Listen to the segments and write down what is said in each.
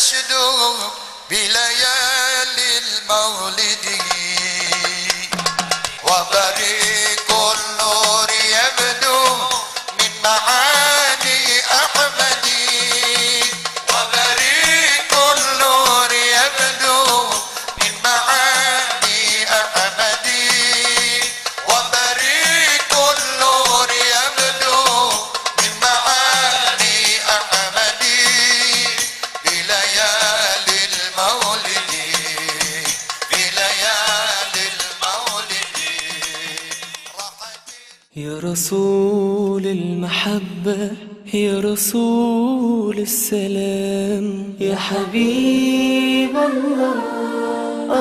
تشدو بليالي المولد وبريق النور يبدو من معاني أحمد وبريق النور يبدو من معاني أحمد وبريق النور يبدو من معاني أحمد بليالي المولد بليالي المولد. يا رسول المحبة يا رسول السلام يا حبيب الله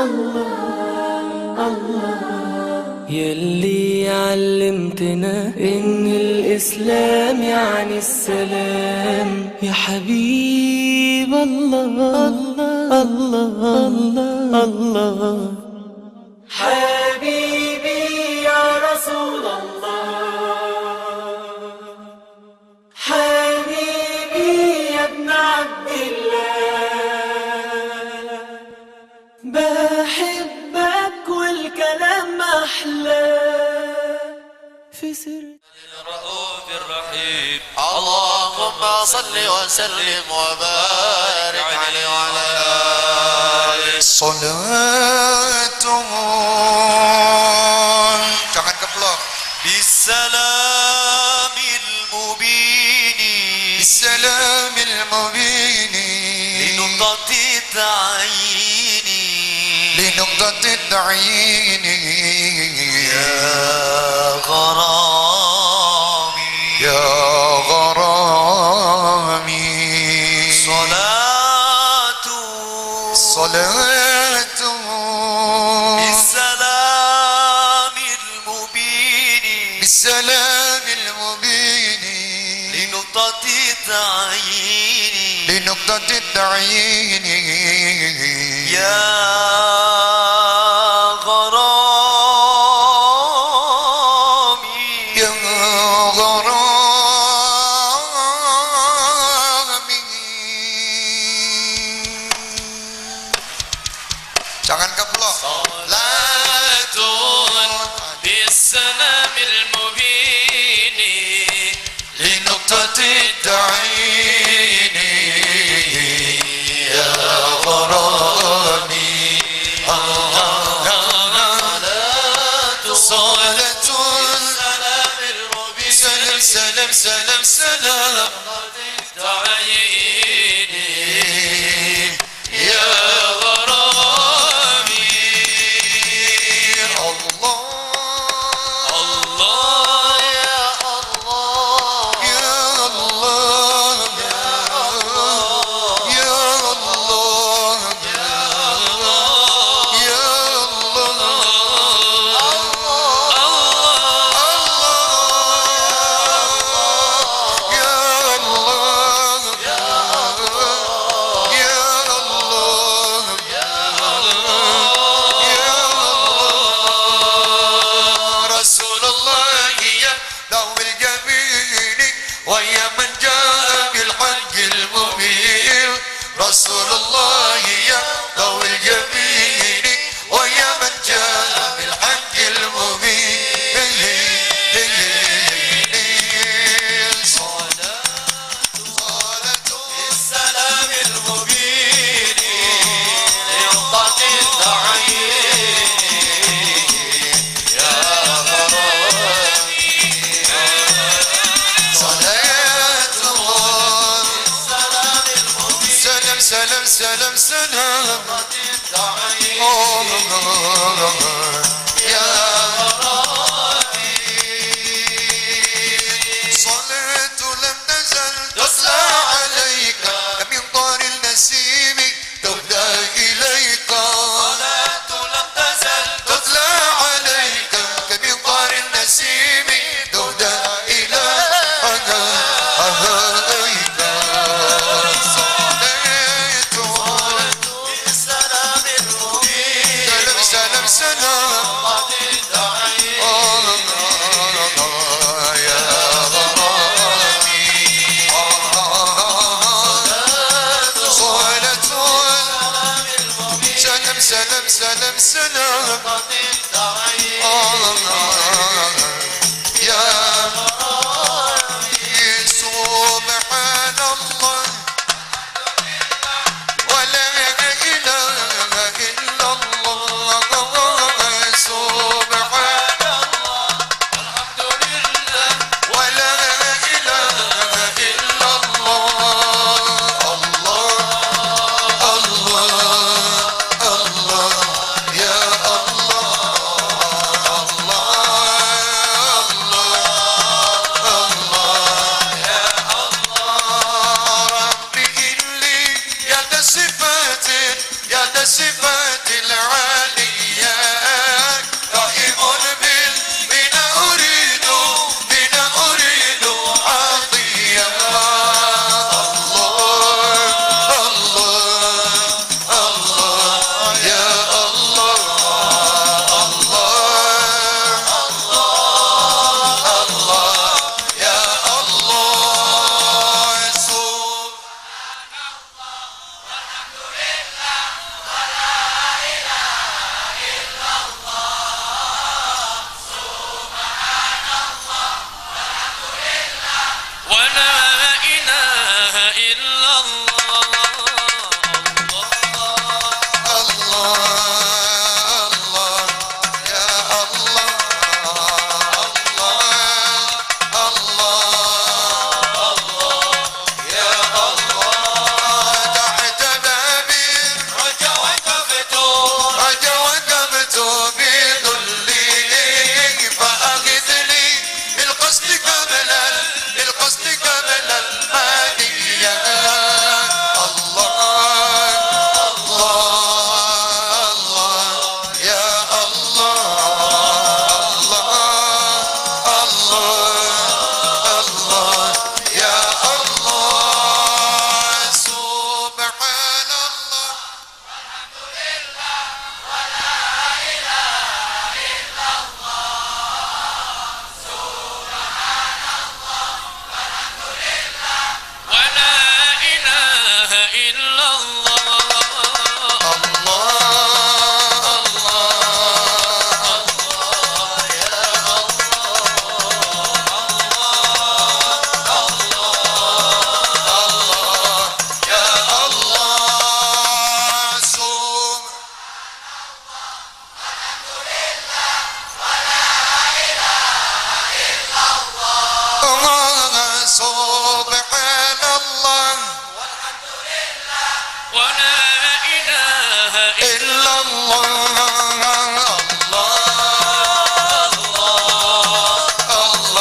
الله الله يلي علمتنا إن الإسلام يعني السلام يا حبيب الله الله الله الله حبيبي يا رسول الله حبيبي يا ابن عبد الله بحبك والكلام أحلى في سر الرؤوف الرحيم. اللهم صل وسلم وبارك عليه وعلى آله. صلاة jangan keblok. بالسلام المبين بالسلام المبين لنقطة التعيين لنقطة التعيين يا غرامي يا غرامي صلاة صلاة بالسلام المبين بالسلام المبين لنقطة التعيين لنقطة التعيين يا غرامي يا غرامي. Jangan keblok. صلاة بالسلام المبين لنقطة التعيين يا غرامي صلاة بالسلام المبين سلام سلام سلام سلام التعيين يا غرامي الله الله يا الله يا الله يا الله يا رسول الله يا ذوي الجميل ويا من جاء بالحق المبين رسول الله يا ذوي الجميل ويا من جاء بالحق المبين صلاة بالسلام المبين لنقطة التعيين يا غرامي صلاة الله بالسلام المبين سلام سلام سلام سلام التعيين يا صلاة لم تزل تطلع عليك كمنظار النسيم تهدى إليك صلاة لم تزل تطلع عليك كمنظار النسيم تهدى إليك بالسلام المبين سلام سلام لنقطة التعيين يا غرامي صلاة سلام سلام سلام يا سبحان الله ولا إله إلا الله سبحان ولا إله إلا الله الله يا ربي إلي يا ذا الصفات يا ذا الصفات العالية قائم بنا أريد عطية الله يا الله يا الله ولا إله إلا الله الله يا الله يا الله تحت بابي وقفت بظلك فأخذني بالقصد قبل المادية الله يا الله يا الله سبحان الله ولا إله إلا الله سبحان الله ولا إله إلا إلا الله الله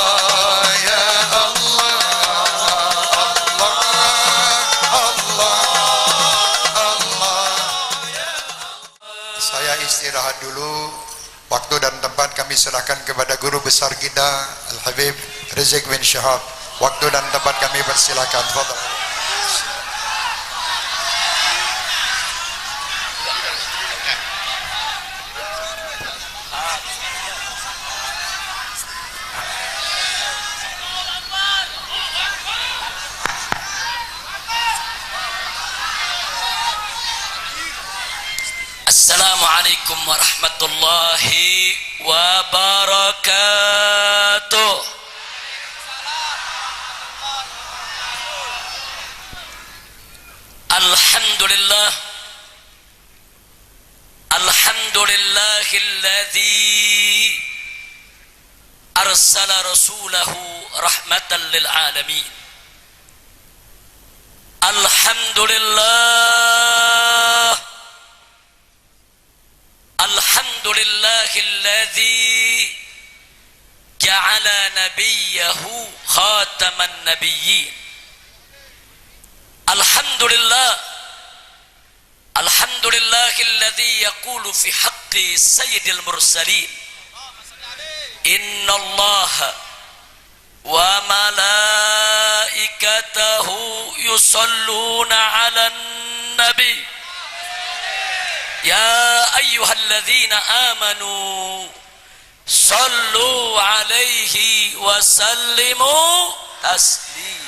يا Saya istirahat dulu. Waktu dan tempat kami serahkan kepada guru besar kita Al-Habib Rizik bin Syahab. Waktu dan tempat kami persilakan. Fadhal. Assalamualaikum warahmatullahi wabarakatuh. Alhamdulillah Alhamdulillahilladzi arsala rasulahu rahmatan lil alamin. Alhamdulillah Alhamdulillahilladzi ja'ala nabiyahu khataman nabiyyin. Alhamdulillahilladzi yaqulu fi haqqi sayyidil mursalin. Innallaha wa malaikatahu yusalluna 'alan nabi. Ya ayyuhalladzina amanu sallu alaihi wa sallimu taslim.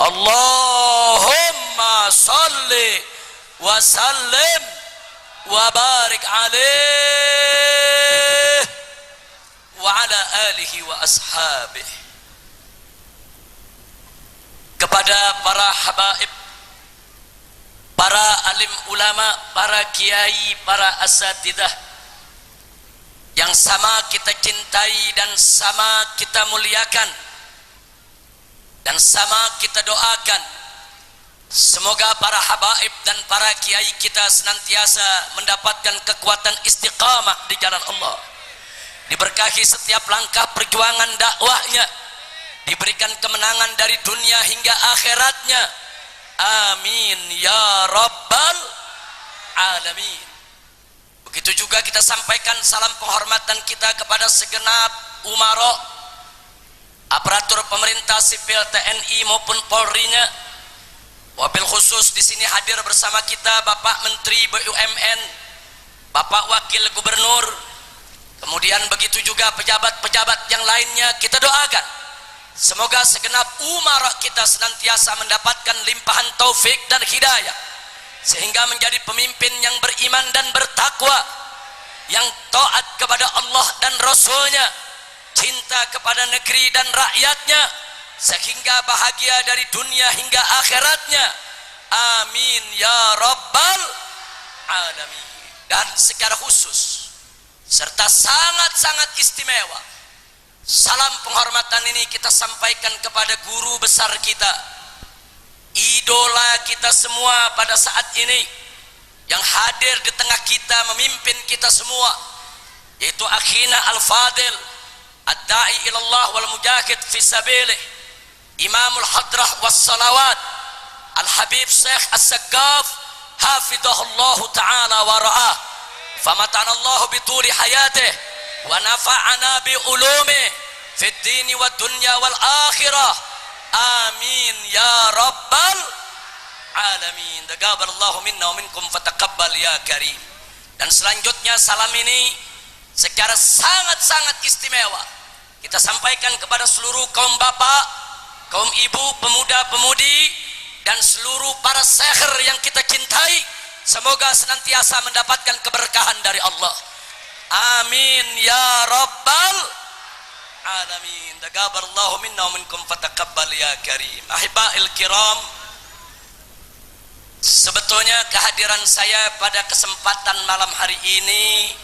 Allahumma salli wa sallim wa barik alaihi wa ala alihi wa ashabihi. Kepada para habaib, para alim ulama, para kiai, para asatidah yang sama kita cintai dan sama kita muliakan dan sama kita doakan, semoga para habaib dan para kiai kita senantiasa mendapatkan kekuatan istiqamah di jalan Allah, diberkahi setiap langkah perjuangan dakwahnya, diberikan kemenangan dari dunia hingga akhiratnya. Amin ya rabbal alamin. Begitu juga kita sampaikan salam penghormatan kita kepada segenap umara, aparatur pemerintah sipil TNI maupun Polri-nya. Wabil khusus di sini hadir bersama kita Bapak Menteri BUMN, Bapak Wakil Gubernur, kemudian begitu juga pejabat-pejabat yang lainnya. Kita doakan semoga segenap umara kita senantiasa mendapatkan limpahan taufik dan hidayah, sehingga menjadi pemimpin yang beriman dan bertakwa, yang taat kepada Allah dan Rasul-Nya, cinta kepada negeri dan rakyatnya, sehingga bahagia dari dunia hingga akhiratnya. Amin ya rabbal alamin. Dan secara khusus serta sangat-sangat istimewa, salam penghormatan ini kita sampaikan kepada guru besar kita, idola kita semua pada saat ini, yang hadir di tengah kita memimpin kita semua, yaitu akhina al-fadil ad-da'i ilallah wal mujahid fi sabilih, imamul hadrah was salawat, al-habib Syekh as-Saggaf hafidhahullahu ta'ala wa ra'ah, famatanallahu bituli hayatih wa nafa'ana bi ulumi fid dini wad dunya wal akhirah. Amin ya rabbal alamin. Taqabbalallahu minna wa minkum fataqabbal ya karim. Dan selanjutnya salam ini secara sangat-sangat istimewa kita sampaikan kepada seluruh kaum bapak, kaum ibu, pemuda-pemudi, dan seluruh para seher yang kita cintai. Semoga senantiasa mendapatkan keberkahan dari Allah. Amin ya rabbal alamin. Taqabbalallahu minna wa minkum fataqabbal ya karim. Ahibail kiram, sebetulnya kehadiran saya pada kesempatan malam hari ini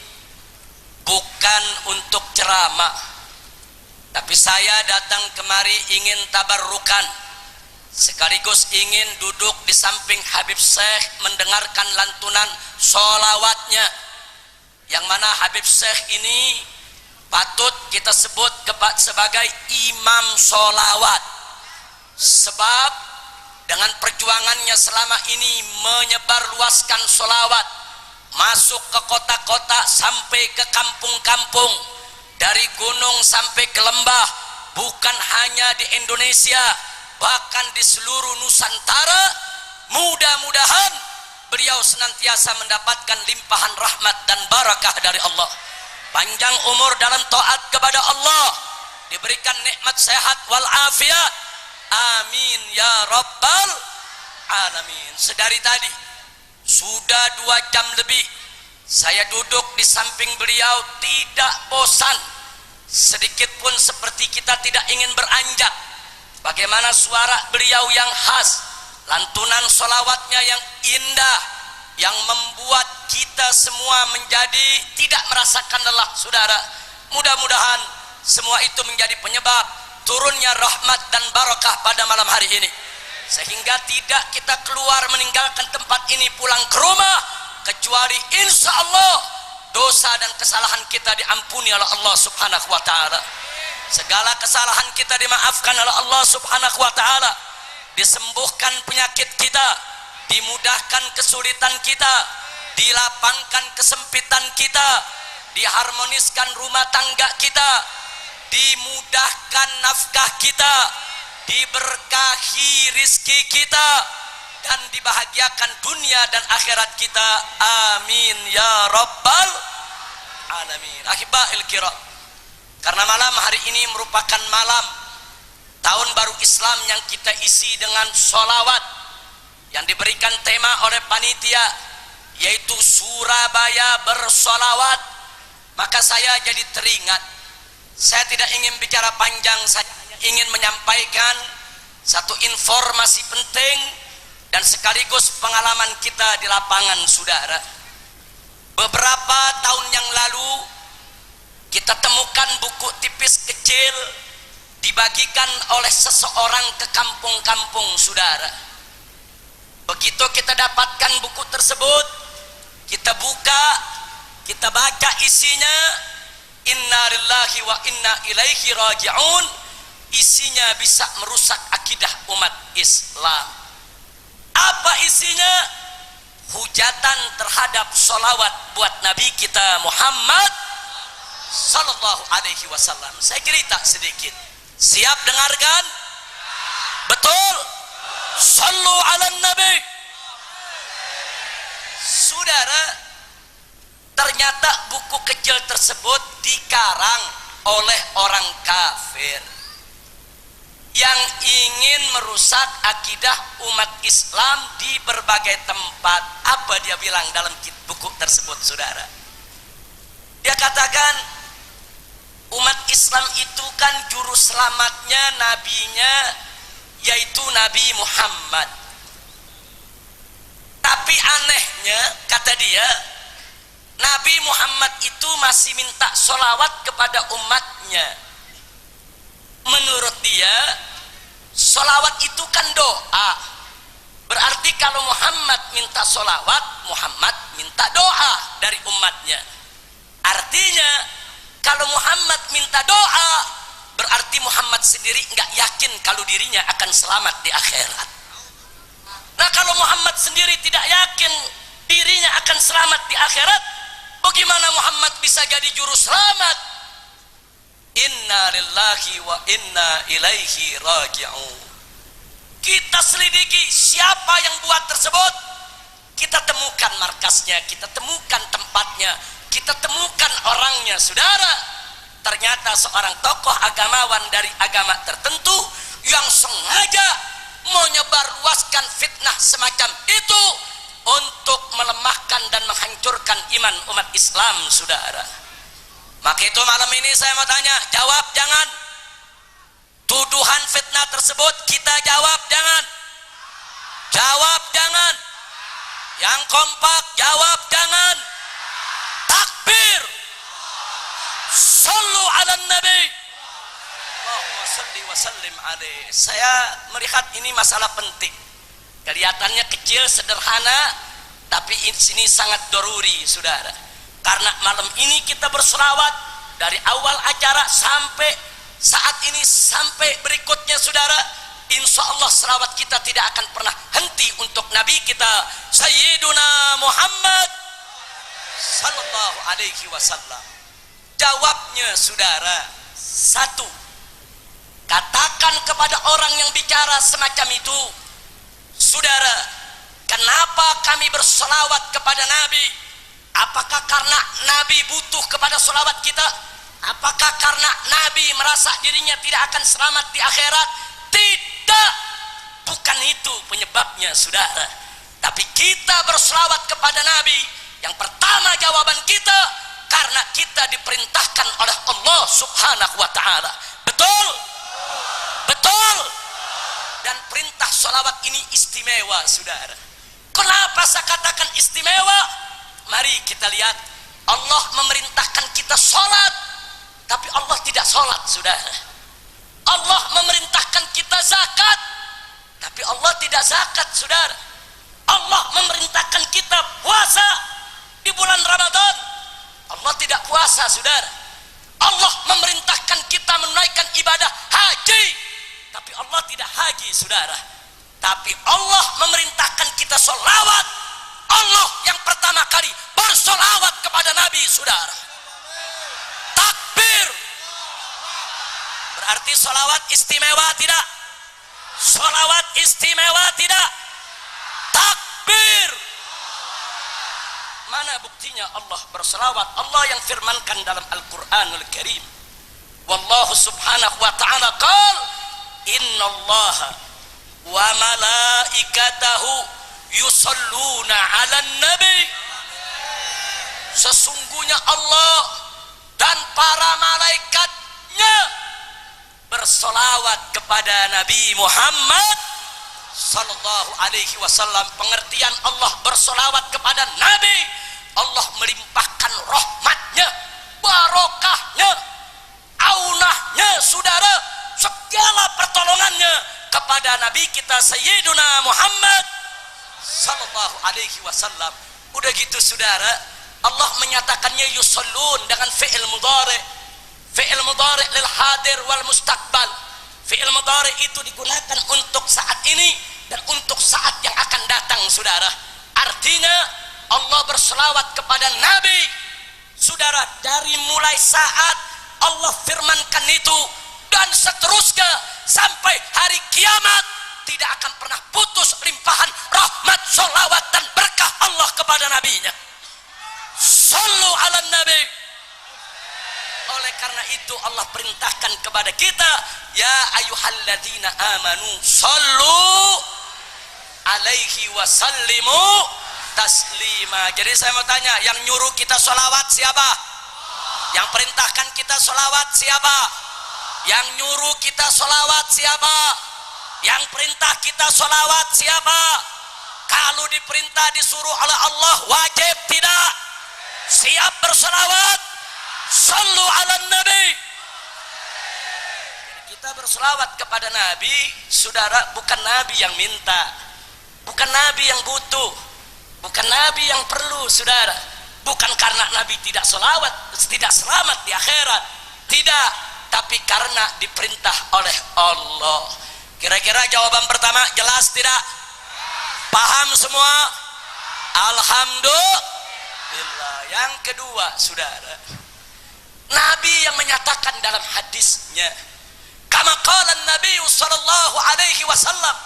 bukan untuk ceramah, tapi saya datang kemari ingin tabarrukan, sekaligus ingin duduk di samping Habib Syekh mendengarkan lantunan sholawatnya, yang mana Habib Syekh ini patut kita sebut sebagai imam sholawat, sebab dengan perjuangannya selama ini menyebarluaskan sholawat masuk ke kota-kota sampai ke kampung-kampung, dari gunung sampai ke lembah, bukan hanya di Indonesia, bahkan di seluruh Nusantara. Mudah-mudahan beliau senantiasa mendapatkan limpahan rahmat dan barakah dari Allah, panjang umur dalam taat kepada Allah, diberikan nikmat sehat wal afiat. Amin ya rabbal alamin. Sedari tadi sudah 2 jam lebih saya duduk di samping beliau, tidak bosan sedikit pun, seperti kita tidak ingin beranjak. Bagaimana suara beliau yang khas, lantunan sholawatnya yang indah, yang membuat kita semua menjadi tidak merasakan lelah. Saudara, mudah-mudahan semua itu menjadi penyebab turunnya rahmat dan barakah pada malam hari ini, sehingga tidak kita keluar meninggalkan tempat ini pulang ke rumah kecuali insya Allah dosa dan kesalahan kita diampuni oleh Allah subhanahu wa ta'ala, segala kesalahan kita dimaafkan oleh Allah subhanahu wa ta'ala, disembuhkan penyakit kita, dimudahkan kesulitan kita, dilapangkan kesempitan kita, diharmoniskan rumah tangga kita, dimudahkan nafkah kita, diberkahi rizki kita, dan dibahagiakan dunia dan akhirat kita. Amin ya rabbal alamin. Ahibail kiram, karena malam hari ini merupakan malam tahun baru Islam yang kita isi dengan sholawat yang diberikan tema oleh panitia, yaitu Surabaya bersolawat, maka saya jadi teringat. Saya tidak ingin bicara panjang, saya ingin menyampaikan satu informasi penting dan sekaligus pengalaman kita di lapangan, saudara. Beberapa tahun yang lalu kita temukan buku tipis kecil dibagikan oleh seseorang ke kampung-kampung, saudara. Begitu kita dapatkan buku tersebut, kita buka, kita baca isinya, inna lillahi wa inna ilaihi raji'un. Isinya bisa merusak akidah umat Islam. Apa isinya? Hujatan terhadap solawat buat Nabi kita Muhammad sallallahu alaihi wasallam. Saya cerita sedikit. Siap dengarkan? Betul? Sallu ala Nabi. Saudara, ternyata buku kecil tersebut dikarang oleh orang kafir yang ingin merusak akidah umat Islam di berbagai tempat. Apa dia bilang dalam buku tersebut, saudara? Dia katakan umat Islam itu kan juru selamatnya nabinya yaitu Nabi Muhammad. Tapi anehnya, kata dia, Nabi Muhammad itu masih minta sholawat kepada umatnya. Menurut dia, sholawat itu kan doa. Berarti kalau Muhammad minta sholawat, Muhammad minta doa dari umatnya. Artinya, kalau Muhammad minta doa, berarti Muhammad sendiri nggak yakin kalau dirinya akan selamat di akhirat. Nah, kalau Muhammad sendiri tidak yakin dirinya akan selamat di akhirat, bagaimana Muhammad bisa jadi juru selamat? Inna lillahi wa inna ilaihi raji'un. Kita selidiki siapa yang buat tersebut. Kita temukan markasnya, kita temukan tempatnya, kita temukan orangnya, saudara. Ternyata seorang tokoh agamawan dari agama tertentu yang sengaja menyebarluaskan fitnah semacam itu untuk melemahkan dan menghancurkan iman umat Islam, saudara. Maka itu malam ini saya mau tanya, jawab jangan. Tuduhan fitnah tersebut kita jawab jangan. Jawab jangan. Yang kompak jawab jangan. Takbir. Sallu ala Nabi. Allahumma salli wa sallim alaihi. Saya melihat ini masalah penting. Kelihatannya kecil, sederhana, tapi di sini sangat doruri, saudara. Karena malam ini kita berselawat dari awal acara sampai saat ini sampai berikutnya, saudara. Insya Allah selawat kita tidak akan pernah henti untuk Nabi kita Sayyiduna Muhammad sallallahu alaihi wasallam. Jawabnya, saudara, satu, katakan kepada orang yang bicara semacam itu, saudara, kenapa kami berselawat kepada Nabi? Apakah karena Nabi butuh kepada selawat kita? Apakah karena Nabi merasa dirinya tidak akan selamat di akhirat? Tidak, bukan itu penyebabnya, saudara. Tapi kita berselawat kepada Nabi, yang pertama jawaban kita, karena kita diperintahkan oleh Allah subhanahu wa ta'ala. Betul? Betul? Dan perintah sholawat ini istimewa, saudara. Kenapa saya katakan istimewa? Mari kita lihat. Allah memerintahkan kita sholat, tapi Allah tidak sholat, saudara. Allah memerintahkan kita zakat, tapi Allah tidak zakat, saudara. Allah memerintahkan kita puasa di bulan Ramadan, Allah tidak puasa, saudara. Allah memerintahkan kita menunaikan ibadah haji, tapi Allah tidak haji, saudara. Tapi Allah memerintahkan kita sholawat. Allah yang pertama kali bersolawat kepada Nabi, saudara. Takbir. Berarti sholawat istimewa tidak? Sholawat istimewa tidak? Takbir. Mana buktinya Allah berselawat? Allah yang firmankan dalam Al-Quranul Karim, wallahu subhanahu wa ta'ala qal innallaha wa malaikatahu yusalluna ala nabi Sesungguhnya Allah dan para malaikatnya bersolawat kepada Nabi Muhammad sallallahu alaihi wasallam. Pengertian Allah bersolawat kepada Nabi, Allah melimpahkan rahmatnya, barokahnya, aunahnya, saudara, segala pertolongannya kepada Nabi kita Sayyiduna Muhammad sallallahu alaihi wasallam. Udah gitu saudara, Allah menyatakannya yusallun dengan fi'il mudhari. Fi'il mudhari lil hadir wal mustaqbal. Fi'il mudhari itu digunakan untuk saat ini dan untuk saat yang akan datang saudara. Artinya Allah berselawat kepada Nabi saudara dari mulai saat Allah firmankan itu dan seterusnya sampai hari kiamat tidak akan pernah putus limpahan rahmat, sholawat dan berkah Allah kepada nabinya. Sallu ala nabi. Oleh karena itu Allah perintahkan kepada kita, ya ayyuhalladzina amanu sallu alaihi wasallimu taslima. Jadi saya mau tanya, yang nyuruh kita sholawat siapa? Yang perintahkan kita sholawat siapa? Yang nyuruh kita sholawat siapa? Yang perintah kita sholawat siapa? Kalau diperintah disuruh oleh Allah wajib tidak? Siap bersolawat? Sallu ala nabi. Kita bersolawat kepada Nabi saudara, bukan Nabi yang minta, bukan Nabi yang butuh, bukan Nabi yang perlu saudara. Bukan karena Nabi tidak solawat, tidak selamat di akhirat, tidak, tapi karena diperintah oleh Allah. Kira-kira jawaban pertama jelas tidak? Paham semua? Alhamdulillah. Yang kedua saudara, Nabi yang menyatakan dalam hadisnya, kama qala Nabi sallallahu alaihi wasallam,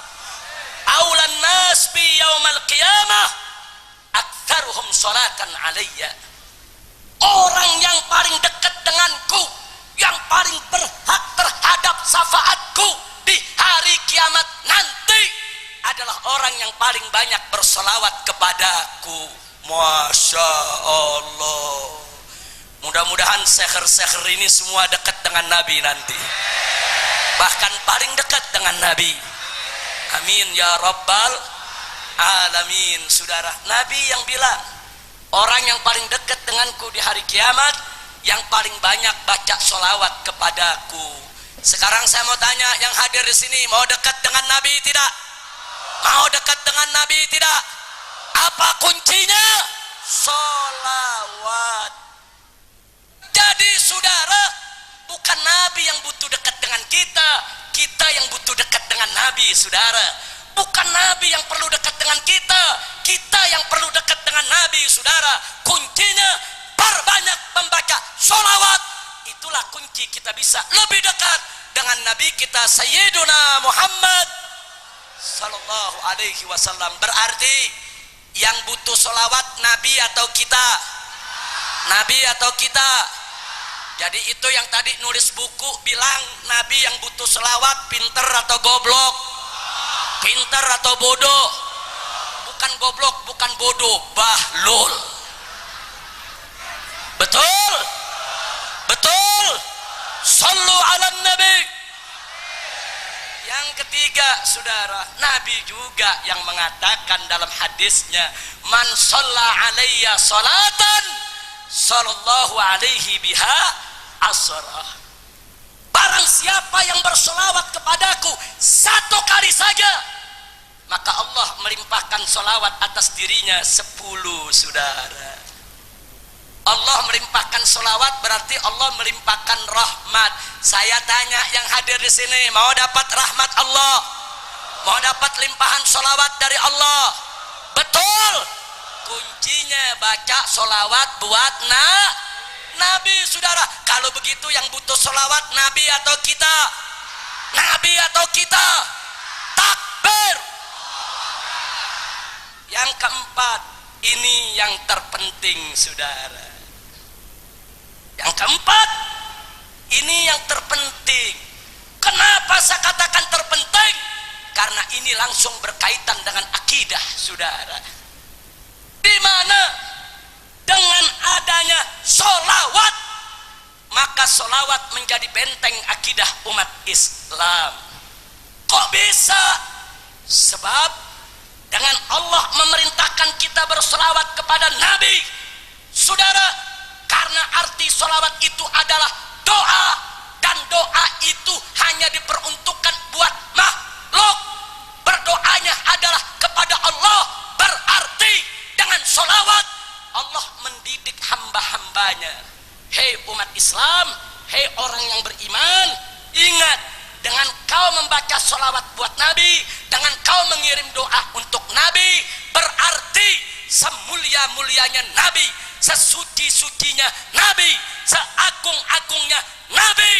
aulan nas bi yaumal qiyamah aktsaruhum salatan alayya. Orang yang paling dekat denganku, yang paling berhak terhadap syafaatku di hari kiamat nanti adalah orang yang paling banyak bersolawat kepadaku. Masya Allah. Mudah-mudahan seher-seher ini semua dekat dengan Nabi nanti, bahkan paling dekat dengan Nabi. Amin ya rabbal alamin. Saudara, Nabi yang bilang, orang yang paling dekat denganku di hari kiamat yang paling banyak baca sholawat kepadaku. Sekarang saya mau tanya, yang hadir di sini mau dekat dengan Nabi tidak? Mau dekat dengan Nabi tidak? Apa kuncinya? Sholawat. Jadi saudara, bukan Nabi yang butuh dekat dengan kita, kita yang butuh dekat dengan Nabi saudara. Bukan Nabi yang perlu dekat dengan kita, kita yang perlu dekat dengan Nabi saudara. Kuncinya perbanyak membaca sholawat. Itulah kunci kita bisa lebih dekat dengan Nabi kita Sayyiduna Muhammad sallallahu alaihi wasallam. Berarti yang butuh sholawat Nabi atau kita? Nabi atau kita? Jadi itu yang tadi nulis buku bilang Nabi yang butuh sholawat pinter atau goblok? Pinter atau bodoh? Bukan goblok, bukan bodoh, bahlul. Betul? Betul? Sallu ala nabi. Yang ketiga saudara, Nabi juga yang mengatakan dalam hadisnya, man shalla alayya salatan sallallahu alaihi biha asrah. Barang siapa yang bersolawat kepadaku satu kali saja, maka Allah melimpahkan solawat atas dirinya 10 saudara. Allah melimpahkan solawat berarti Allah melimpahkan rahmat. Saya tanya yang hadir di sini, mau dapat rahmat Allah? Mau dapat limpahan solawat dari Allah? Betul? Kuncinya baca solawat buat Nabi saudara. Kalau begitu yang butuh solawat Nabi atau kita? Nabi atau kita? Takbir. Yang keempat, ini yang terpenting saudara. Yang keempat, ini yang terpenting. Kenapa saya katakan terpenting? Karena ini langsung berkaitan dengan akidah saudara. Di mana dengan adanya solawat, maka solawat menjadi benteng akidah umat Islam. Kok bisa? Sebab dengan Allah memerintahkan kita bersolawat kepada Nabi, saudara, karena arti solawat itu adalah doa, dan doa itu hanya diperuntukkan buat makhluk. Berdoanya adalah kepada Allah, berarti dengan solawat Allah mendidik hamba-hambanya. Hei umat Islam, hei orang yang beriman, ingat, dengan kau membaca solawat buat Nabi, dengan kau mengirim doa untuk Nabi, berarti semulia-mulianya Nabi, sesuci-sucinya Nabi, seagung-agungnya Nabi,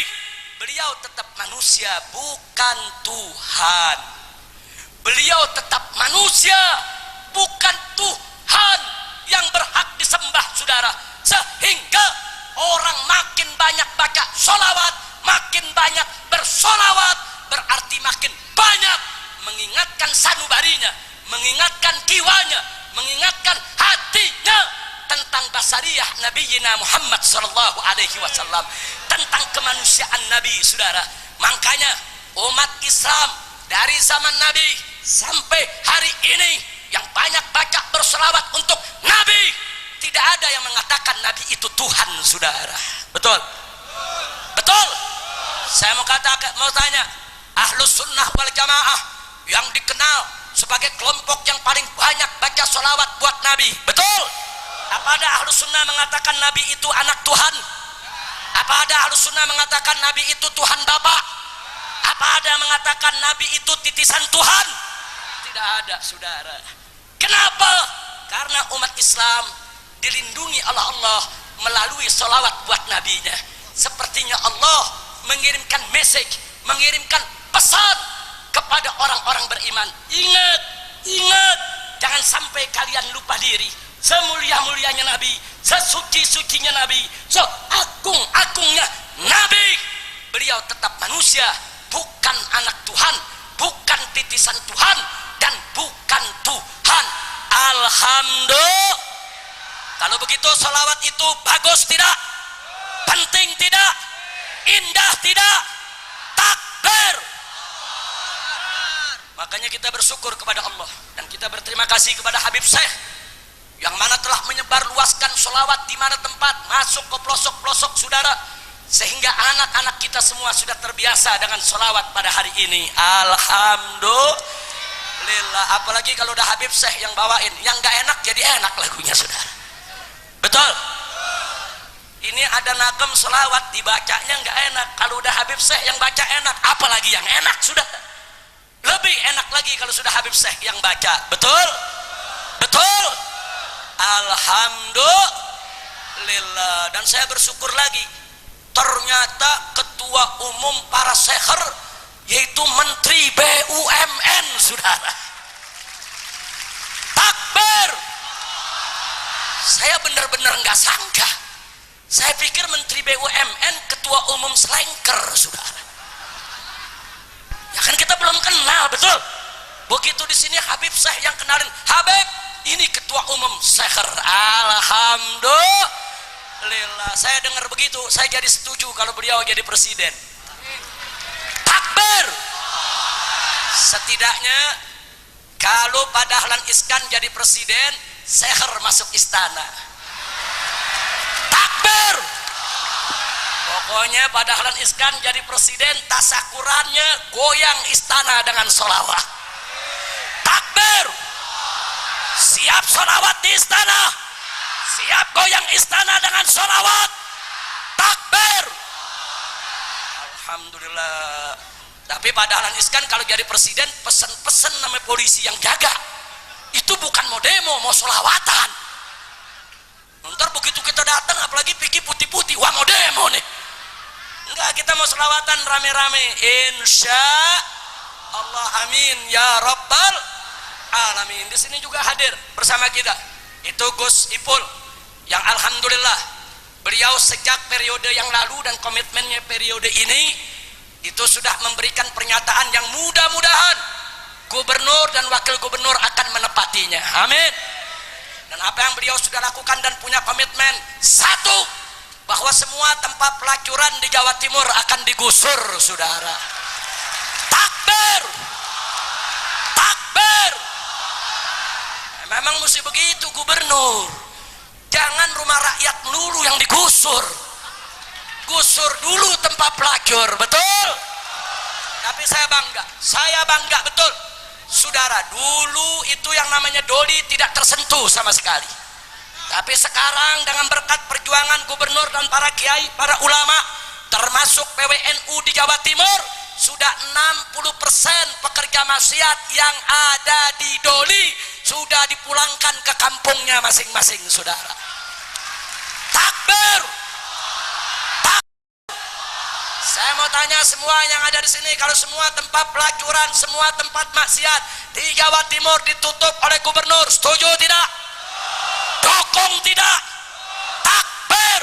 beliau tetap manusia, bukan Tuhan. Beliau tetap manusia, bukan Tuhan yang berhak disembah, saudara. Sehingga orang makin banyak baca solawat, makin banyak bersolawat, berarti makin banyak mengingatkan sanubarinya, mengingatkan jiwanya, mengingatkan hatinya tentang basariyah Nabiyina Muhammad sallallahu alaihi wasallam, tentang kemanusiaan Nabi, saudara. Makanya umat Islam dari zaman Nabi sampai hari ini yang banyak baca berselawat untuk Nabi, tidak ada yang mengatakan Nabi itu Tuhan, saudara. Betul? Betul? Saya mau tanya, Ahlus Sunnah wal Jamaah yang dikenal sebagai kelompok yang paling banyak baca solawat buat Nabi, betul? Apa ada Ahlus Sunnah mengatakan Nabi itu anak Tuhan? Apa ada Ahlus Sunnah mengatakan Nabi itu Tuhan Bapa? Apa ada yang mengatakan Nabi itu titisan Tuhan? Tidak ada, saudara. Kenapa? Karena umat Islam dilindungi oleh Allah melalui solawat buat nabinya. Sepertinya Allah mengirimkan message, mengirimkan pesan kepada orang-orang beriman. Ingat, ingat, jangan sampai kalian lupa diri. Semulia-mulianya Nabi, sesuci-sucinya Nabi, seagung-agungnya Nabi, beliau tetap manusia, bukan anak Tuhan, bukan titisan Tuhan, dan bukan Tuhan. Alhamdulillah. Kalau begitu salawat itu bagus tidak? Penting tidak? Indah tidak? Takbir. Makanya kita bersyukur kepada Allah, dan kita berterima kasih kepada Habib Syekh yang mana telah menyebar luaskan sholawat di mana tempat, masuk ke pelosok-pelosok, saudara, sehingga anak-anak kita semua sudah terbiasa dengan sholawat pada hari ini. Alhamdulillah. Apalagi kalau udah Habib Syekh yang bawain, yang gak enak jadi enak lagunya, saudara. Betul? Ini ada nagem sholawat, dibacanya gak enak. Kalau udah Habib Syekh yang baca enak, apalagi yang enak, sudah lebih enak lagi kalau sudah Habib Syekh yang baca. Betul? Betul? Alhamdulillah. Dan saya bersyukur lagi, ternyata ketua umum para sekher yaitu Menteri BUMN, saudara. Takbir. Saya benar-benar nggak sangka. Saya pikir Menteri BUMN ketua umum selengker, saudara. Ya kan kita belum kenal, betul? Begitu di sini Habib Syekh yang kenalin, Habib, ini ketua umum sekher. Alhamdulillah. Saya dengar begitu, saya jadi setuju kalau beliau jadi presiden. Takbir. Setidaknya kalau Pak Dahlan Iskan jadi presiden, sekher masuk istana. Takbir. Pokoknya Pak Dahlan Iskan jadi presiden, tasakurannya goyang istana dengan sholawat. Takbir. Siap sholawat di istana, siap goyang istana dengan sholawat. Takbir. Alhamdulillah. Tapi Pak Dahlan Iskan kalau jadi presiden, pesen-pesen nama polisi yang jaga. Itu bukan mau demo, mau sholawatan. Ntar begitu kita datang, apalagi pikir putih-putih, wah mau demo nih. Enggak, kita mau sholawatan rame-rame. Insya Allah, amin ya rabbal alamin. Di sini juga hadir bersama kita itu Gus Ipul, yang alhamdulillah beliau sejak periode yang lalu dan komitmennya periode ini itu sudah memberikan pernyataan yang mudah-mudahan gubernur dan wakil gubernur akan menepatinya. Amin. Dan apa yang beliau sudah lakukan dan punya komitmen, satu, bahwa semua tempat pelacuran di Jawa Timur akan digusur, saudara. Takbir, takbir. Memang mesti begitu gubernur. Jangan rumah rakyat dulu yang digusur. Gusur dulu tempat pelacur, betul? Tapi saya bangga betul. Saudara, dulu itu yang namanya doli tidak tersentuh sama sekali. Tapi sekarang dengan berkat perjuangan gubernur dan para kiai, para ulama, termasuk PWNU di Jawa Timur, sudah 60% pekerja maksiat yang ada di doli sudah dipulangkan ke kampungnya masing-masing, saudara. Takbir. Saya mau tanya semua yang ada di sini, kalau semua tempat pelacuran, semua tempat maksiat di Jawa Timur ditutup oleh gubernur, setuju tidak? Dukung tidak? Takbir.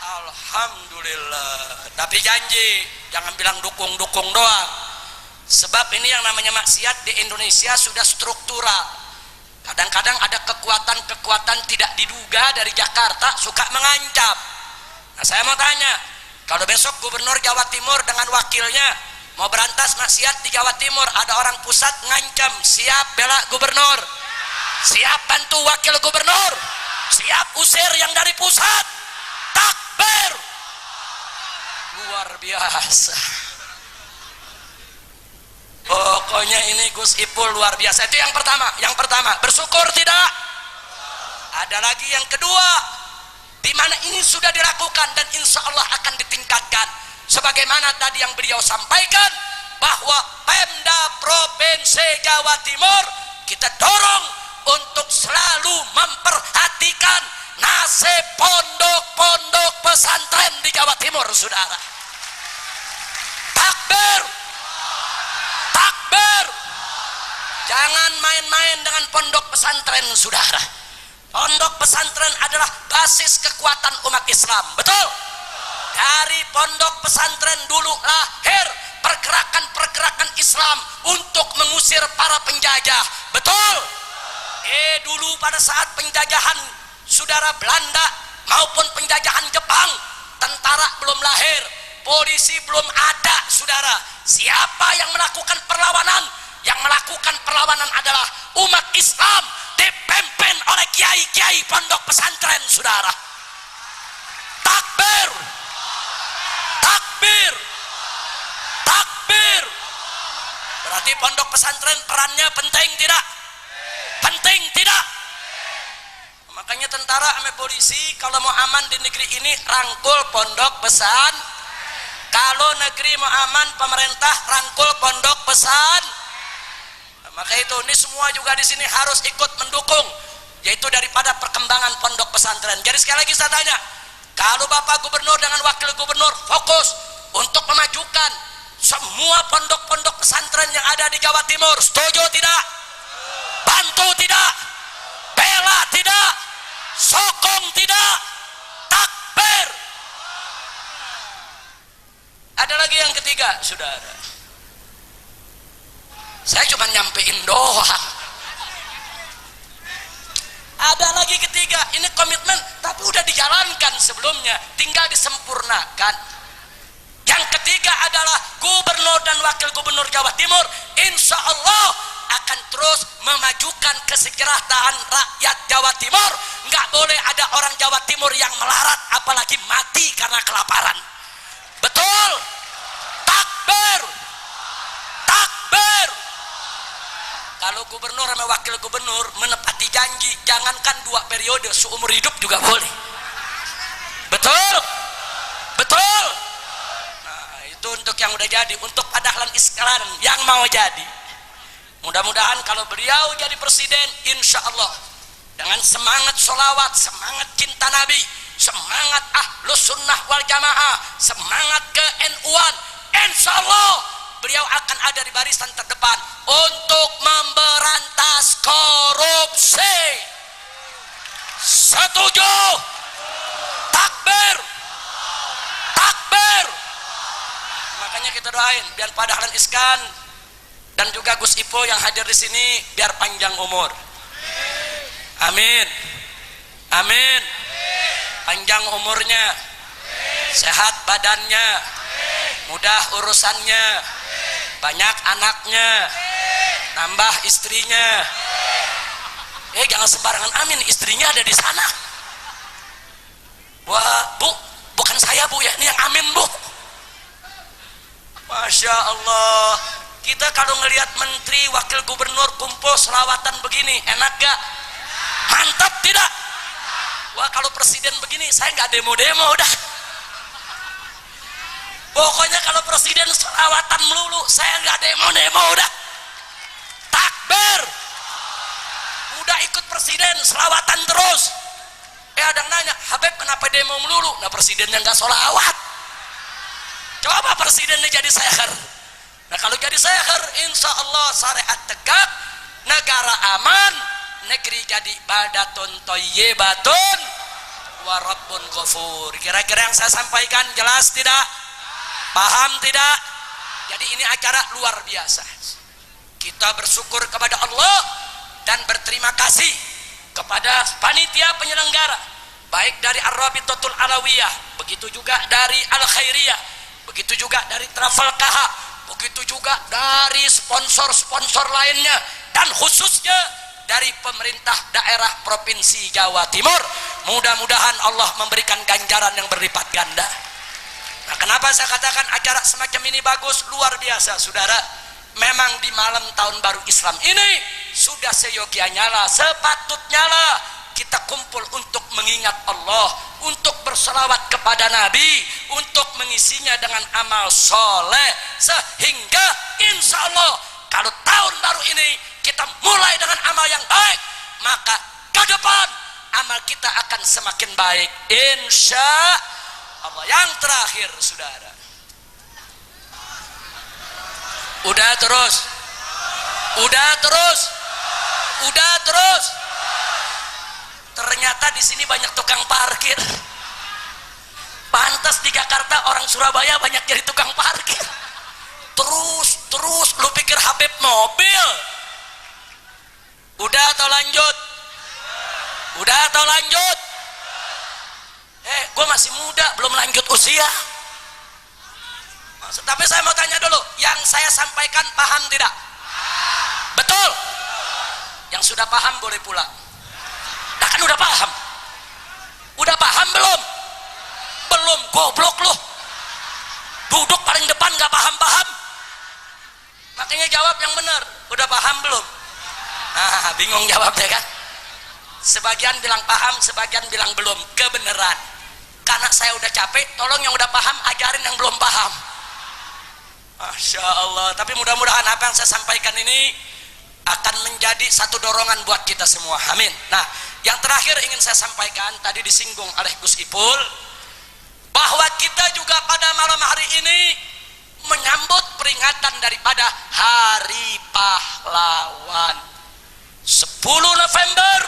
Alhamdulillah. Tapi janji, jangan bilang dukung-dukung doang. Sebab ini yang namanya maksiat di Indonesia sudah struktural. Kadang-kadang ada kekuatan-kekuatan tidak diduga dari Jakarta suka mengancam. Nah, saya mau tanya, kalau besok gubernur Jawa Timur dengan wakilnya mau berantas maksiat di Jawa Timur, ada orang pusat ngancam, siap bela gubernur, siap bantu wakil gubernur, siap usir yang dari pusat. Takbir. Luar biasa. Pokoknya ini Gus Ipul luar biasa. Itu yang pertama. Yang pertama, bersyukur tidak? Ada lagi yang kedua, di mana ini sudah dilakukan dan insya Allah akan ditingkatkan. Sebagaimana tadi yang beliau sampaikan, bahwa Pemda Provinsi Jawa Timur kita dorong untuk selalu memperhatikan nasib pondok-pondok pesantren di Jawa Timur, saudara. Takbir, takbir. Jangan main-main dengan pondok pesantren, saudara. Pondok pesantren adalah basis kekuatan umat Islam, betul? Dari pondok pesantren dulu lahir pergerakan-pergerakan Islam untuk mengusir para penjajah, betul? Dulu pada saat penjajahan saudara Belanda maupun penjajahan Jepang, tentara belum lahir, polisi belum ada, saudara. Siapa yang melakukan perlawanan? Yang melakukan perlawanan adalah umat Islam dipimpin oleh kiai-kiai pondok pesantren, saudara. Takbir, takbir, takbir. Berarti pondok pesantren perannya penting tidak? Penting tidak? Makanya tentara sama polisi kalau mau aman di negeri ini rangkul pondok pesan. Kalau negeri mau aman, pemerintah rangkul pondok pesan. Maka itu ini semua juga di sini harus ikut mendukung, yaitu daripada perkembangan pondok pesantren. Jadi sekali lagi saya tanya, kalau Bapak Gubernur dengan Wakil Gubernur fokus untuk memajukan semua pondok-pondok pesantren yang ada di Jawa Timur, setuju tidak? Bantu tidak? Bela tidak? Sokong tidak? Takbir. Ada lagi yang ketiga, saudara. Saya cuma nyampein doang. Ada lagi ketiga, ini komitmen tapi udah dijalankan sebelumnya, tinggal disempurnakan. Yang ketiga adalah gubernur dan wakil gubernur Jawa Timur insya Allah akan terus memajukan kesejahteraan rakyat Jawa Timur. Nggak boleh ada orang Jawa Timur yang melarat apalagi mati karena kelaparan. Betul? Takbir, takbir. Kalau gubernur sama wakil gubernur menepati janji, jangankan 2 periode, seumur hidup juga boleh. Betul? Betul? Nah, itu untuk yang udah jadi. Untuk Pak Dahlan Iskan yang mau jadi, mudah-mudahan kalau beliau jadi presiden, insya Allah dengan semangat sholawat, semangat cinta Nabi, semangat ahlus sunnah wal jamaah, semangat ke-NU-an, insya Allah beliau akan ada di barisan terdepan untuk memberantas korupsi. Setuju? Takbir, takbir. Makanya kita doain biar Pak Dahlan Iskan dan juga Gus Ipul yang hadir di sini biar panjang umur. Amin. Amin. Panjang umurnya, sehat badannya, mudah urusannya, banyak anaknya, nambah istrinya. Jangan sembarangan amin, istrinya ada di sana. Wah, Bu, bukan saya Bu ya, ini yang amin Bu. Masya Allah. Kita kalau ngelihat menteri, wakil gubernur kumpul selawatan begini, enak gak? Mantap tidak? Wah, kalau presiden begini, saya nggak demo-demo udah. Pokoknya kalau presiden selawatan melulu, saya nggak demo-demo udah. Takbir. Udah ikut presiden selawatan terus. Ada yang nanya, Habib kenapa demo melulu? Nah, presidennya nggak sholawat. Coba presidennya jadi seher. Nah, kalau jadi seher, insya Allah syariat tegak, negara aman, negeri jadi badatun thayyibatun wa rabbun ghafur. Kira-kira yang saya sampaikan jelas tidak? Paham tidak? Jadi ini acara luar biasa. Kita bersyukur kepada Allah dan berterima kasih kepada panitia penyelenggara, baik dari Ar-Rabitatul Alawiyah, begitu juga dari Al-Khairiyah, begitu juga dari Travel KH, begitu juga dari sponsor-sponsor lainnya, dan khususnya dari pemerintah daerah Provinsi Jawa Timur. Mudah-mudahan Allah memberikan ganjaran yang berlipat ganda. Nah, kenapa saya katakan acara semacam ini bagus, luar biasa, saudara? Memang di malam tahun baru Islam ini sudah seyogianya lah, sepatutnya lah kita kumpul untuk mengingat Allah, untuk berselawat kepada Nabi, untuk mengisinya dengan amal soleh, sehingga insya Allah kalau tahun baru ini kita mulai dengan amal yang baik, maka ke depan amal kita akan semakin baik, insya Allah. Yang terakhir, saudara, udah terus, ternyata di sini banyak tukang parkir. Pantas di Jakarta orang Surabaya banyak jadi tukang parkir. Terus lu pikir Habib mobil? Udah atau lanjut? Gue masih muda, belum lanjut usia. Tapi saya mau tanya dulu, yang saya sampaikan paham tidak? Betul? Yang sudah paham boleh pulang. Nah, kan udah paham. Udah paham belum? Belum, goblok lu. Duduk paling depan gak paham-paham. Makanya jawab yang benar. Udah paham belum? Nah, bingung jawabnya kan? Sebagian bilang paham, sebagian bilang belum. Kebenaran. Karena saya udah capek, tolong yang udah paham ajarin yang belum paham. Masya Allah. Tapi mudah-mudahan apa yang saya sampaikan ini akan menjadi satu dorongan buat kita semua. Amin. Nah, yang terakhir ingin saya sampaikan, tadi disinggung oleh Gus Ipul, bahwa kita juga pada malam hari ini menyambut peringatan daripada Hari Pahlawan. 10 November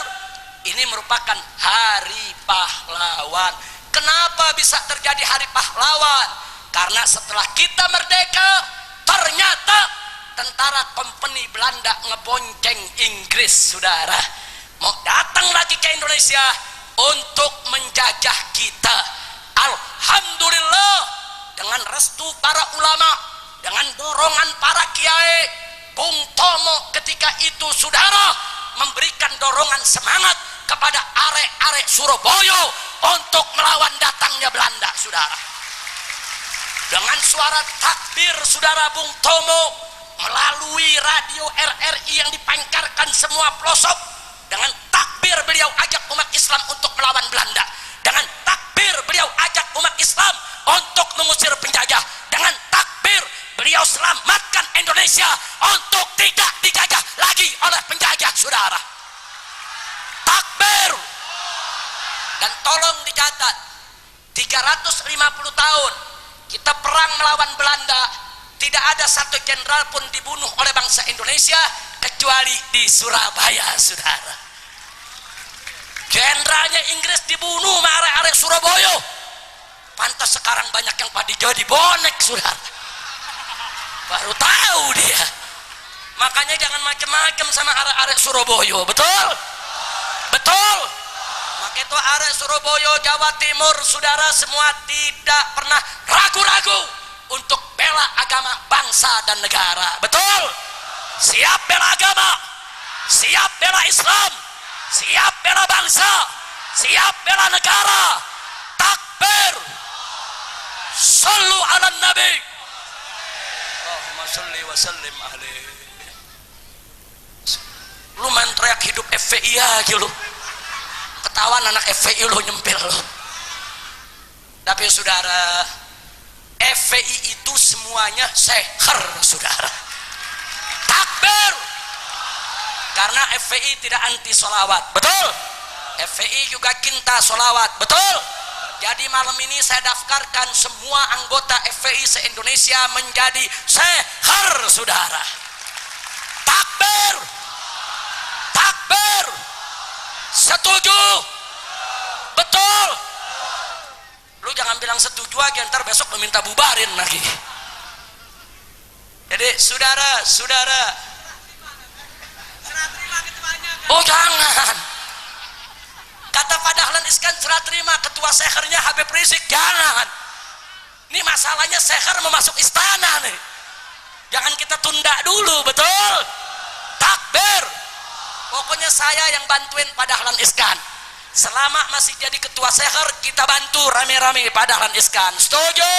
ini merupakan Hari Pahlawan. Kenapa bisa terjadi Hari Pahlawan? Karena setelah kita merdeka, ternyata tentara kompeni Belanda ngebonceng Inggris, saudara, mau datang lagi ke Indonesia untuk menjajah kita. Alhamdulillah, dengan restu para ulama, dengan dorongan para kiai, Bung Tomo ketika itu, saudara, memberikan dorongan semangat kepada arek-arek Surabaya untuk melawan datangnya Belanda, saudara. Dengan suara takbir, saudara, Bung Tomo melalui radio RRI yang dipancarkan semua pelosok, dengan takbir beliau ajak umat Islam untuk melawan Belanda. Dengan takbir beliau ajak umat Islam untuk mengusir penjajah. Dengan takbir beliau selamatkan Indonesia untuk tidak dijajah lagi oleh penjajah, saudara. Takbir. Dan tolong dicatat, 350 tahun kita perang melawan Belanda, tidak ada satu jenderal pun dibunuh oleh bangsa Indonesia kecuali di Surabaya, saudara. Jenderalnya Inggris dibunuh sama arek-arek Surabaya. Pantas sekarang banyak yang pada jadi bonek, saudara. Baru tahu dia. Makanya jangan macam-macam sama arek-arek Surabaya, betul? Betul. Maka itu arek Surabaya, Jawa Timur, saudara semua tidak pernah ragu-ragu untuk bela agama, bangsa dan negara. Betul. Siap bela agama, siap bela Islam, siap bela bangsa, siap bela negara. Takbir. Sallu ala nabi. Allahumma salli wa sallim alaihi. Lu main teriak hidup FPI aja lu, ketahuan anak FPI lu nyempil lu. Tapi saudara, FPI itu semuanya seher saudara. Takbir. Karena FPI tidak anti solawat, betul. FPI juga cinta solawat, betul. Jadi malam ini saya daftarkan semua anggota FPI se-Indonesia menjadi seher saudara. Takbir. Takbir. Setuju? Betul. Lu jangan bilang setuju aja, ntar besok lu minta bubarin lagi. Jadi saudara, oh jangan. Kata Pak Dahlan Iskan serah terima ketua sehernya Habib Rizik, jangan. Ini masalahnya seher mau masuk istana nih. Jangan kita tunda dulu, betul. Takbir. Pokoknya saya yang bantuin Pak Dahlan Iskan. Selama masih jadi ketua seher, kita bantu rame-rame Pak Dahlan Iskan. Setuju?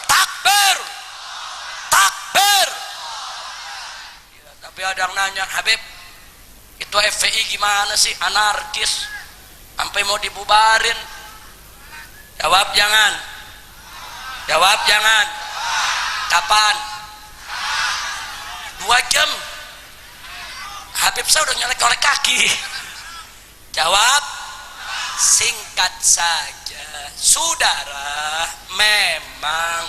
Takbir. Takbir. Ya, tapi ada yang nanya, Habib, itu FPI gimana sih, anarkis sampai mau dibubarin? Jawab jangan. Jawab jangan. Kapan? 2 jam. Habib saya udah nyelek-nyelek kaki. Jawab singkat saja. Saudara, memang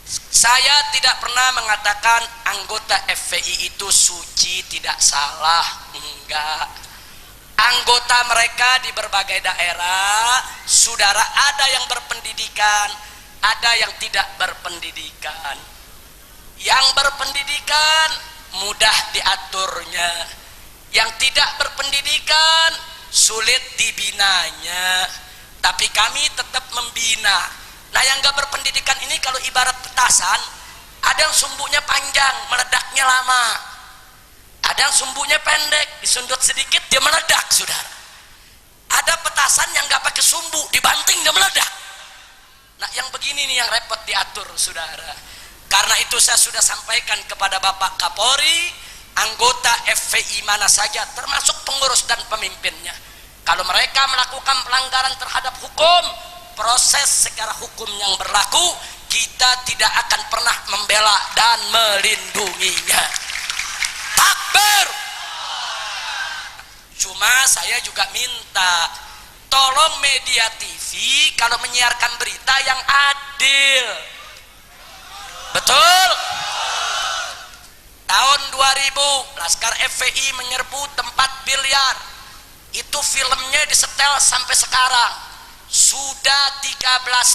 saya tidak pernah mengatakan anggota FPI itu suci, tidak salah, enggak. Anggota mereka di berbagai daerah, saudara, ada yang berpendidikan, ada yang tidak berpendidikan. Yang berpendidikan mudah diaturnya, yang tidak berpendidikan sulit dibinanya. Tapi kami tetap membina. Nah, yang gak berpendidikan ini kalau ibarat petasan, ada yang sumbunya panjang, meledaknya lama. Ada yang sumbunya pendek, disundut sedikit dia meledak, saudara. Ada petasan yang gak pakai sumbu, dibanting dia meledak. Nah, yang begini nih yang repot diatur, saudara. Karena itu saya sudah sampaikan kepada Bapak Kapolri, anggota FPI mana saja, termasuk pengurus dan pemimpinnya, kalau mereka melakukan pelanggaran terhadap hukum, proses secara hukum yang berlaku, kita tidak akan pernah membela dan melindunginya. Takbir. Cuma saya juga minta, tolong media TV kalau menyiarkan berita yang adil. Betul. Tahun 2000 Laskar FPI menyerbu tempat biliar. Itu filmnya disetel sampai sekarang. Sudah 13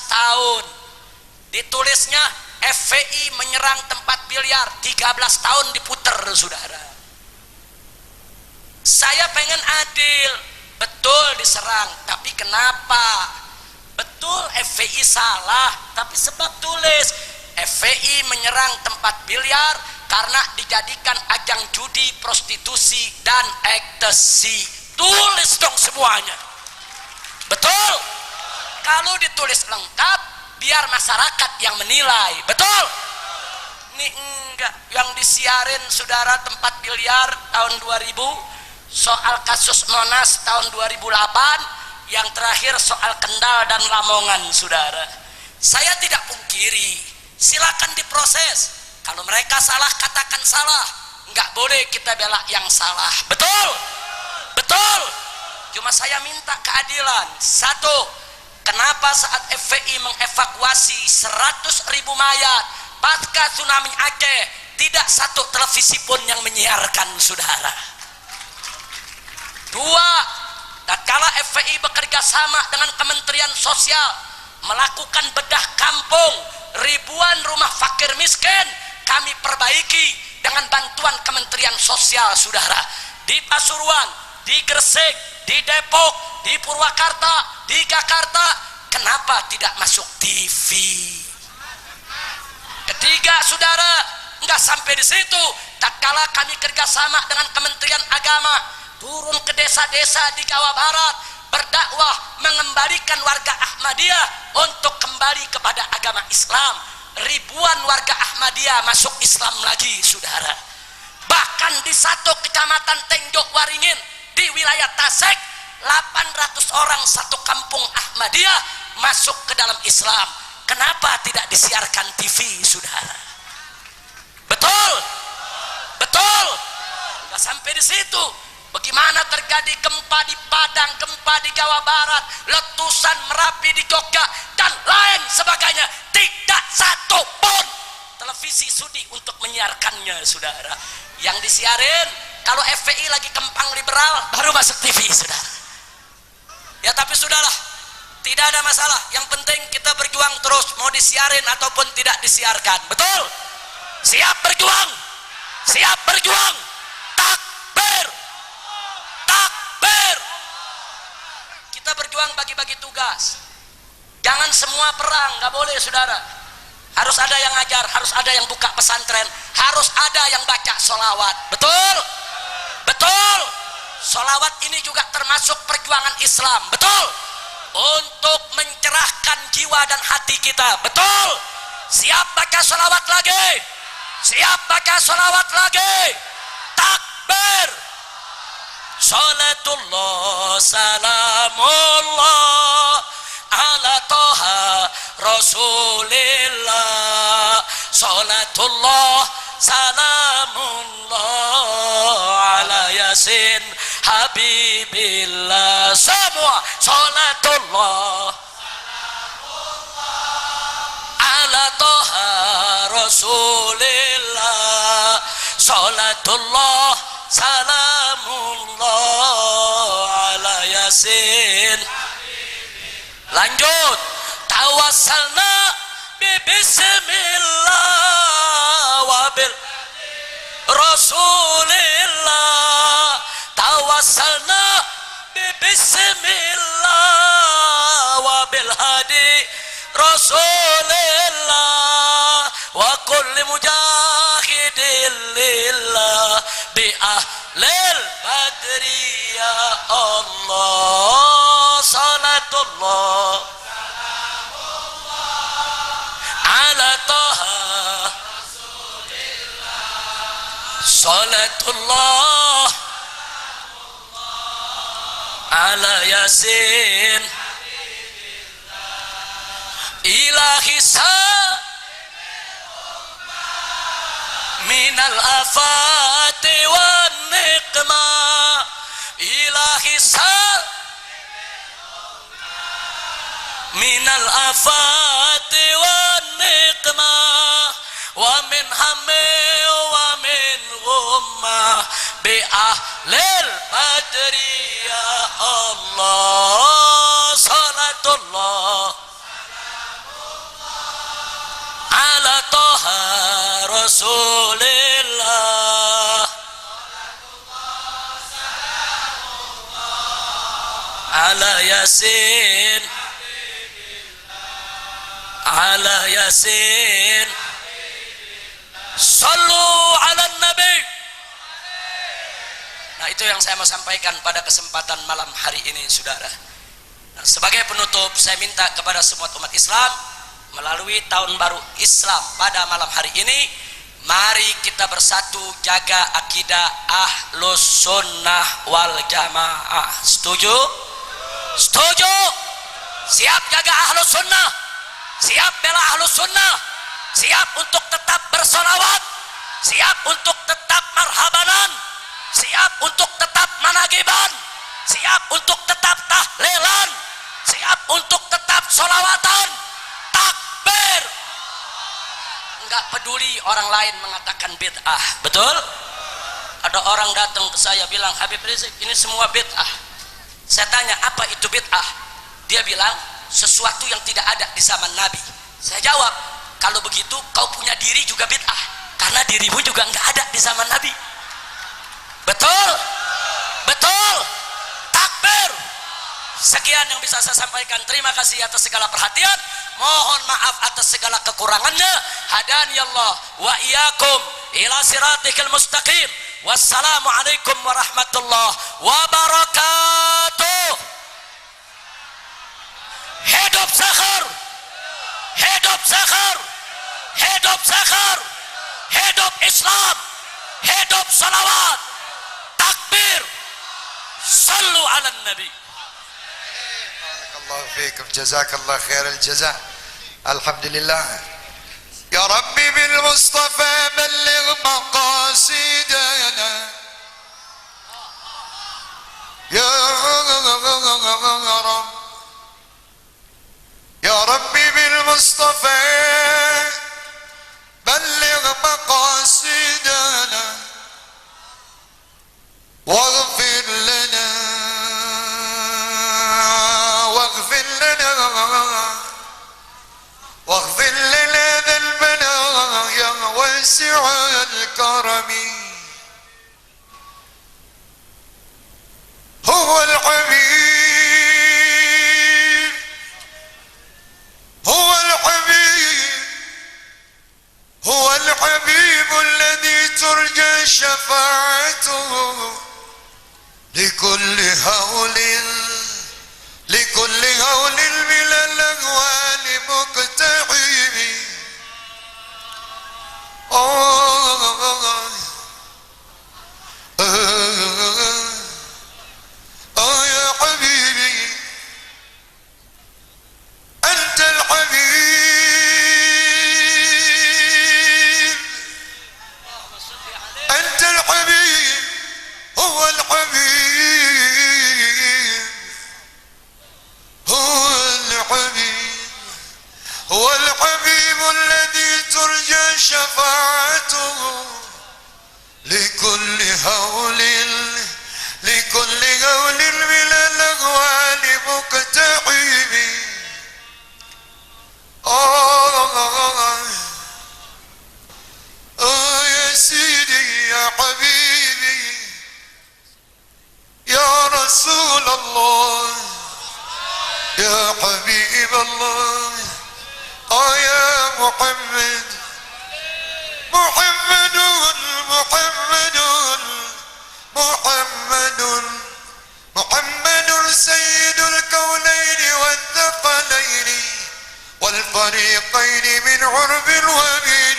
tahun. Ditulisnya FPI menyerang tempat biliar, 13 tahun diputer, saudara. Saya pengen adil. Betul diserang, tapi kenapa? Betul FPI salah, tapi sebab tulis FPI menyerang tempat biliar karena dijadikan ajang judi, prostitusi, dan ekstasi. Tulis dong semuanya. Betul. Kalau ditulis lengkap, biar masyarakat yang menilai. Betul. Ini enggak. Yang disiarin, saudara, tempat biliar tahun 2000, soal kasus Monas tahun 2008, yang terakhir soal Kendal dan Lamongan, saudara. Saya tidak pungkiri, silakan diproses. Kalau mereka salah, katakan salah. Enggak boleh kita bela yang salah. Betul. Betul. Cuma saya minta keadilan. Satu, kenapa saat FPI mengevakuasi 100.000 mayat pasca tsunami Aceh, tidak satu televisi pun yang menyiarkan, saudara? Dua, tatkala FPI bekerja sama dengan Kementerian Sosial melakukan bedah kampung, ribuan rumah fakir miskin kami perbaiki dengan bantuan Kementerian Sosial, saudara. Di Pasuruan di Gresik, di Depok, di Purwakarta, di Jakarta, kenapa tidak masuk TV? Ketiga, saudara, enggak sampai di situ. Tatkala kami kerjasama dengan Kementerian Agama, turun ke desa-desa di Jawa Barat, berdakwah mengembalikan warga Ahmadiyah untuk kembali kepada agama Islam. Ribuan warga Ahmadiyah masuk Islam lagi, saudara. Bahkan di satu kecamatan Tenjok Waringin di wilayah Tasik, 800 orang satu kampung Ahmadiyah masuk ke dalam Islam. Kenapa tidak disiarkan TV, saudara? Betul, betul. Nggak sampai di situ. Bagaimana terjadi gempa di Padang, gempa di Jawa Barat, letusan Merapi di Jogja, dan lain sebagainya. Tidak satu pun televisi sudi untuk menyiarkannya, saudara. Yang disiarin kalau FPI lagi kempang liberal baru masuk TV, saudara. Ya tapi sudahlah, tidak ada masalah. Yang penting kita berjuang terus, mau disiarin ataupun tidak disiarkan. Betul? Siap berjuang, siap berjuang. Takbir, takbir. Kita berjuang bagi-bagi tugas. Jangan semua perang, nggak boleh, saudara. Harus ada yang ngajar, harus ada yang buka pesantren, harus ada yang baca sholawat. Betul? Betul. Sholawat ini juga termasuk perjuangan Islam. Betul? Untuk mencerahkan jiwa dan hati kita. Betul? Siap baca sholawat lagi? Siap baca sholawat lagi? Takbir. Salatullah salamullah ala toha rasulillah. Salatullah salamullah ala yasin habibillah. Semua salatullah ala toha rasulillah. Salatullah salamullah ala yasin. Lanjut. Tawassalna bismillah wabil rasulillah. Tawassalna bismillah wabil hadi rasulillah wa kulli mujahidin lillah bi ahlil badri ya Allah. Salatullah ala toha salatullah ala yasin ilahi sa minal afati wan niqma. Ilahi sa minal afati wan niqma wa min hammi wa min ghumma bi ahlil badri ya Allah. Salatullah ala toha rasulillah. Ala yasin ala yasin. Sallu ala nabi. Nah, itu yang saya mau sampaikan pada kesempatan malam hari ini, saudara. Nah, sebagai penutup, saya minta kepada semua umat Islam melalui tahun baru Islam pada malam hari ini, mari kita bersatu jaga akidah Ahlus Sunnah wal Jamaah. Setuju? Setuju? Siap jaga Ahlus Sunnah? Siap bela Ahlus Sunnah? Siap untuk tetap bersolawat? Siap untuk tetap marhabanan? Siap untuk tetap managiban? Siap untuk tetap tahlilan? Siap untuk tetap solawatan? Takbir! Enggak peduli orang lain mengatakan bid'ah. Betul? Ada orang datang ke saya bilang, Habib Rizik, ini semua bid'ah. Saya tanya, apa itu bid'ah? Dia bilang, sesuatu yang tidak ada di zaman Nabi. Saya jawab, kalau begitu kau punya diri juga bid'ah, karena dirimu juga nggak ada di zaman Nabi. Betul? Betul. Takbir. Sekian yang bisa saya sampaikan. Terima kasih atas segala perhatian. Mohon maaf atas segala kekurangannya. Hadani Allah wa iyyakum ila siratikal mustaqim. Wassalamualaikum warahmatullahi wabarakatuh. Hidup Sakhar. Hidup Sakhar. Hidup Sakhar. Hidup Islam. Hidup salawat. Takbir. Sallu ala nabi. Barakallahu fiikum, jazakallah khairal jazaa. Alhamdulillah. Ya Rabbi bil Mustafa balligh maqasidana. Ya Rabb. Ya Rabbi bil Mustafa balligh maqasidana. واغفر لنا واغفر لنا واغفر لنا ذنبنا يا واسع الكرم. هو الحبيب هو الحبيب هو الحبيب الذي ترجى شفاعته لكل هول من الأهوال مقتحم. يا حبيبي أنت الحبيب أنت الحبيب هو الحبيب هو الحبيب هو الحبيب الذي ترجى شفاعته لكل هول من الأهوال مقتحم. يا سيدي يا حبيبي يا رسول الله يا حبيب الله. يا محمد محمد محمد محمد محمد سيد الكونين والثقلين والفريقين من عرب ومن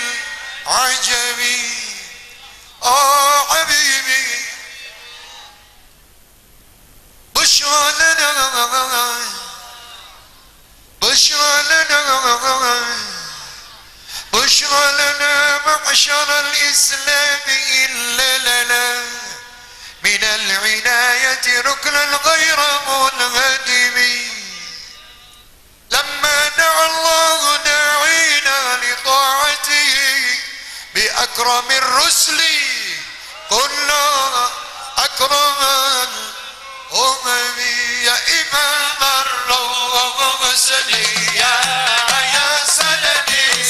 عجم. حبيبي بشرى لنا بشرى لنا بشرى لنا معشر الإسلام إلا لنا من العناية ركنا غير منهدم. لما دعا الله داعينا لطاعته بأكرم الرسل قلنا أكرم الأمم. يا إمام الرسل يا سندي